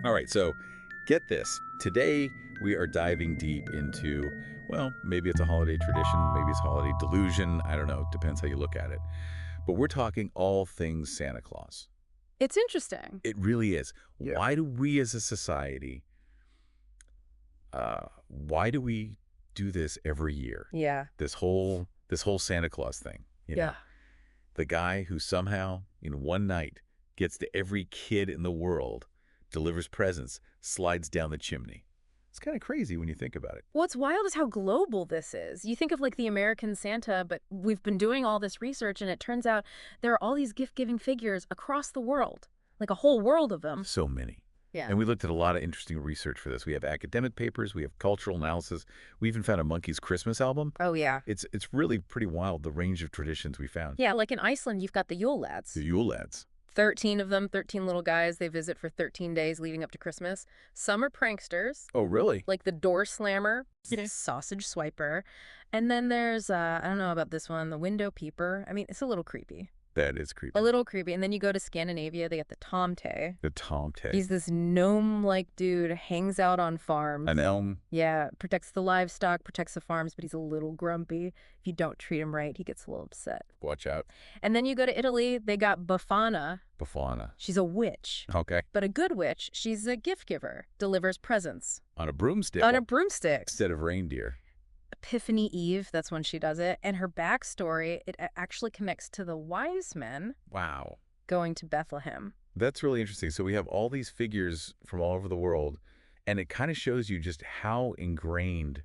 All right, so get this. Today, we are diving deep into, well, maybe it's a holiday tradition, maybe it's a holiday delusion. I don't know. Depends how you look at it. But we're talking all things Santa Claus. It's interesting. It really is. Yeah. Why do we as a society, why do we do this every year? Yeah. This whole Santa Claus thing. You know? The guy who somehow, in one night, gets to every kid in the world, delivers presents, slides down the chimney. It's kind of crazy when you think about it. What's wild is how global this is. You think of like the American Santa, but we've been doing all this research and it turns out there are all these gift-giving figures across the world, like a whole world of them. So many. Yeah. And we looked at a lot of interesting research for this. We have academic papers, we have cultural analysis. We even found a monkey's Christmas album. Oh, yeah. It's really pretty wild, the range of traditions we found. Yeah, like in Iceland, you've got the Yule lads. The Yule lads. 13 of them, 13 little guys. They visit for 13 days leading up to Christmas. Some are pranksters, Oh, really? like the door slammer, Yeah. sausage swiper. And then there's, I don't know about this one, the window peeper. I mean, it's a little creepy. That is creepy. A little creepy. And then you go to Scandinavia, they got the tomte. The tomte. He's this gnome-like dude, hangs out on farms. An elm. Yeah, protects the livestock, protects the farms, but he's a little grumpy. If you don't treat him right, he gets a little upset. Watch out. And then you go to Italy, they got Befana. Befana. She's a witch. Okay. But a good witch, she's a gift giver, delivers presents. On a broomstick. On a broomstick. Instead of reindeer. Epiphany Eve, that's when she does it. And her backstory, it actually connects to the wise men Wow. going to Bethlehem. That's really interesting. So we have all these figures from all over the world, and it kind of shows you just how ingrained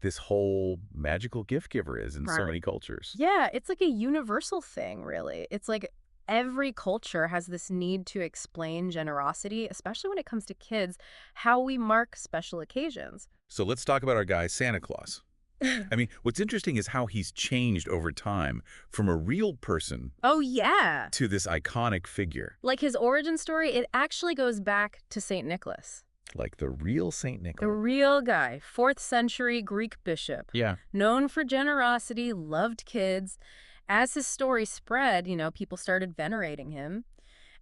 this whole magical gift giver is in so Right. many cultures. Yeah, it's like a universal thing, really. It's like every culture has this need to explain generosity, especially when it comes to kids, how we mark special occasions. So let's talk about our guy, Santa Claus. I mean, what's interesting is how he's changed over time from a real person Oh, yeah. to this iconic figure, Like his origin story, it actually goes back to St. Nicholas, like the real Saint the Nicholas. real guy, 4th century Greek bishop, Yeah. known for generosity, loved kids. As his story spread, people started venerating him,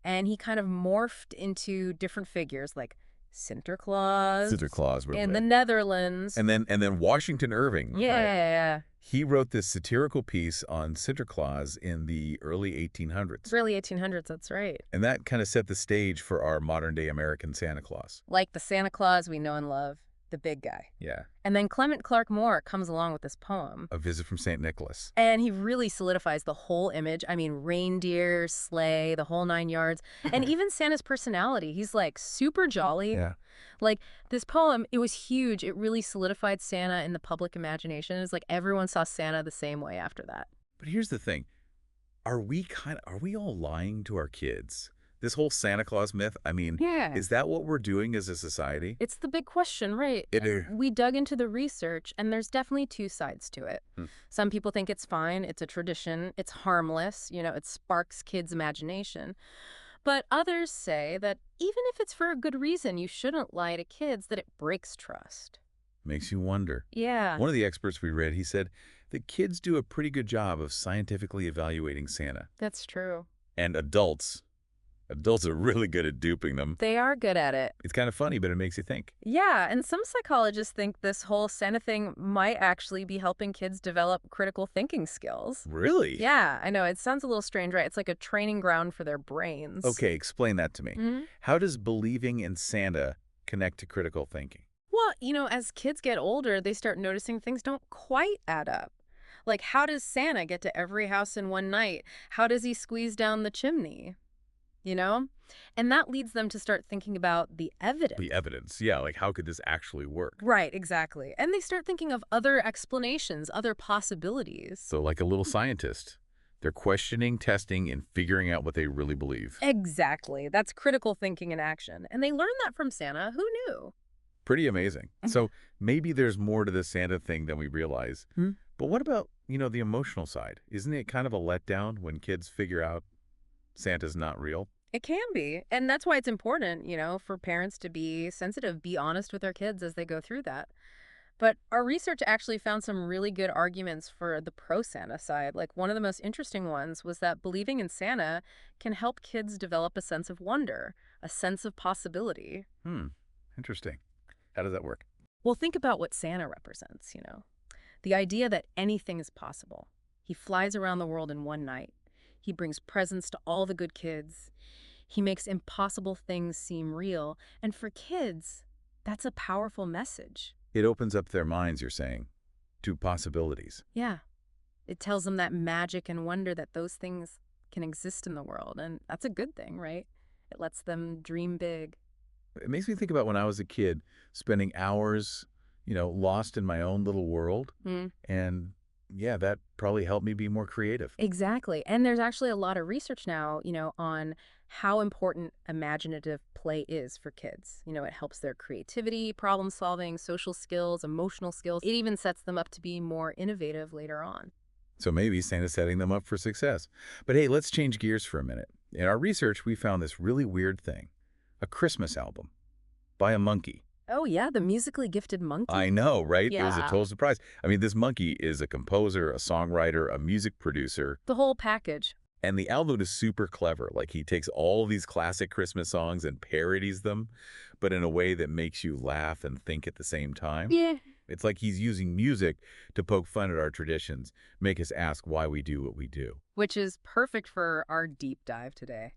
and he kind of morphed into different figures like Sinterklaas Sinterklaas. in the Netherlands. And then Washington Irving. right? Yeah. He wrote this satirical piece on Sinterklaas in the early 1800s. It's really 1800s, that's right. And that kind of set the stage for our modern-day American Santa Claus. Like the Santa Claus we know and love, the big guy. Yeah. And then Clement Clark Moore comes along with this poem. A Visit from St. Nicholas. And he really solidifies the whole image. I mean, reindeer, sleigh, the whole 9 yards. And even Santa's personality. He's like super jolly. Yeah. Like this poem, it was huge. It really solidified Santa in the public imagination. It's like everyone saw Santa the same way after that. But here's the thing. Are we all lying to our kids? This whole Santa Claus myth, I mean, Yeah. is that what we're doing as a society? It's the big question, right? It- We dug into the research, and there's definitely two sides to it. Some people think it's fine, it's a tradition, it's harmless, it sparks kids' imagination. But others say that even if it's for a good reason, you shouldn't lie to kids, that it breaks trust. Makes you wonder. Yeah. One of the experts we read, he said that kids do a pretty good job of scientifically evaluating Santa. That's true. And adults are really good at duping them. They are good at it. It's kind of funny, but it makes you think. Yeah, and some psychologists think this whole Santa thing might actually be helping kids develop critical thinking skills. Really? Yeah, I know. It sounds a little strange, right? It's like a training ground for their brains. Okay, explain that to me. Mhm. How does believing in Santa connect to critical thinking? Well, as kids get older, they start noticing things don't quite add up. Like, how does Santa get to every house in one night? How does he squeeze down the chimney? And that leads them to start thinking about the evidence. The evidence. Yeah, like how could this actually work? Right, exactly. And they start thinking of other explanations, other possibilities. So like a little scientist, they're questioning, testing, and figuring out what they really believe. Exactly. That's critical thinking in action. And they learned that from Santa. Who knew? Pretty amazing. So maybe there's more to the Santa thing than we realize. But what about, the emotional side? Isn't it kind of a letdown when kids figure out Santa's not real? It can be. And that's why it's important, for parents to be sensitive, be honest with their kids as they go through that. But our research actually found some really good arguments for the pro-Santa side. Like one of the most interesting ones was that believing in Santa can help kids develop a sense of wonder, a sense of possibility. Interesting. How does that work? Well, think about what Santa represents, The idea that anything is possible. He flies around the world in one night. He brings presents to all the good kids. He makes impossible things seem real. And for kids, that's a powerful message. It opens up their minds, you're saying, to possibilities. Yeah. It tells them that magic and wonder that those things can exist in the world. And that's a good thing, right? It lets them dream big. It makes me think about when I was a kid, spending hours, lost in my own little world. And yeah, that probably helped me be more creative. Exactly. And there's actually a lot of research now, on how important imaginative play is for kids. It helps their creativity, problem solving, social skills, emotional skills. It even sets them up to be more innovative later on. So maybe Santa's setting them up for success. But hey, let's change gears for a minute. In our research, we found this really weird thing. A Christmas album by a monkey. Oh, yeah, the musically gifted monkey. I know, right? Yeah. It was a total surprise. I mean, this monkey is a composer, a songwriter, a music producer. The whole package. And the album is super clever. Like, he takes all these classic Christmas songs and parodies them, but in a way that makes you laugh and think at the same time. Yeah. It's like he's using music to poke fun at our traditions, make us ask why we do what we do. Which is perfect for our deep dive today.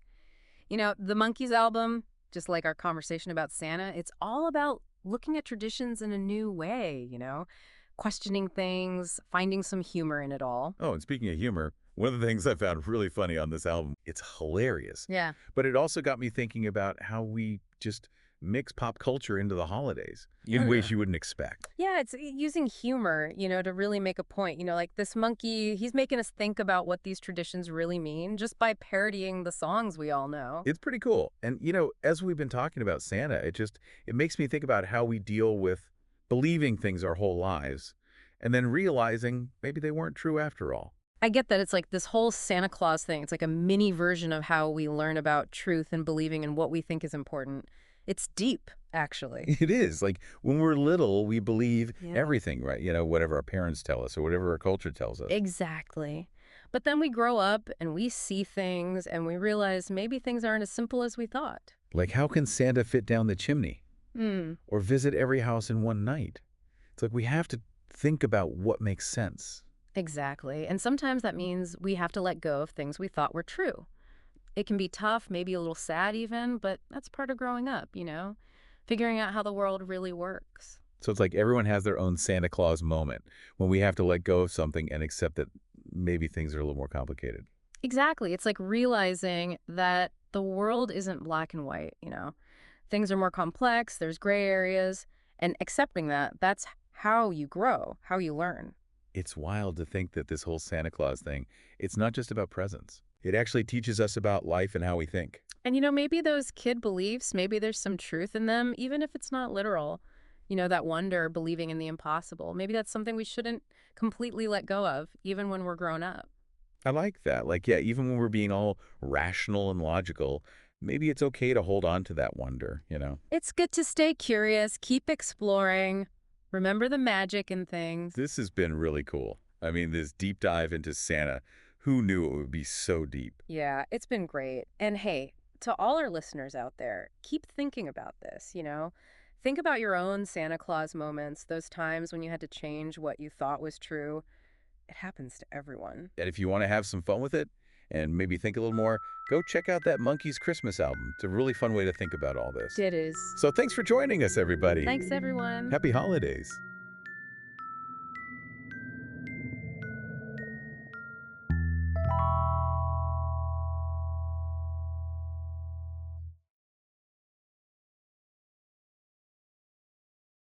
The Monkees album, just like our conversation about Santa, it's all about looking at traditions in a new way, questioning things, finding some humor in it all. Oh, and speaking of humor, one of the things I found really funny on this album, it's hilarious. Yeah. But it also got me thinking about how we just mix pop culture into the holidays in ways you wouldn't expect. Yeah, it's using humor, to really make a point. Like this monkey, he's making us think about what these traditions really mean just by parodying the songs we all know. It's pretty cool. And, as we've been talking about Santa, it makes me think about how we deal with believing things our whole lives and then realizing maybe they weren't true after all. I get that. It's like this whole Santa Claus thing. It's like a mini version of how we learn about truth and believing in what we think is important. It's deep, actually. It is. Like, when we're little, we believe everything, right? Whatever our parents tell us or whatever our culture tells us. Exactly. But then we grow up and we see things and we realize maybe things aren't as simple as we thought. Like, how can Santa fit down the chimney? Or visit every house in one night? It's like we have to think about what makes sense. Exactly. And sometimes that means we have to let go of things we thought were true. It can be tough, maybe a little sad even, but that's part of growing up, figuring out how the world really works. So it's like everyone has their own Santa Claus moment when we have to let go of something and accept that maybe things are a little more complicated. Exactly. It's like realizing that the world isn't black and white, Things are more complex, there's gray areas, and accepting that's how you grow, how you learn. It's wild to think that this whole Santa Claus thing, it's not just about presents. It actually teaches us about life and how we think. And, maybe those kid beliefs, maybe there's some truth in them, even if it's not literal. That wonder, believing in the impossible. Maybe that's something we shouldn't completely let go of, even when we're grown up. I like that. Even when we're being all rational and logical, maybe it's okay to hold on to that wonder, It's good to stay curious, keep exploring, remember the magic in things. This has been really cool. I mean, this deep dive into Santa. Who knew it would be so deep? Yeah, it's been great. And hey, to all our listeners out there, keep thinking about this, Think about your own Santa Claus moments, those times when you had to change what you thought was true. It happens to everyone. And if you want to have some fun with it and maybe think a little more, go check out that Monkees Christmas album. It's a really fun way to think about all this. It is. So thanks for joining us, everybody. Thanks, everyone. Happy holidays.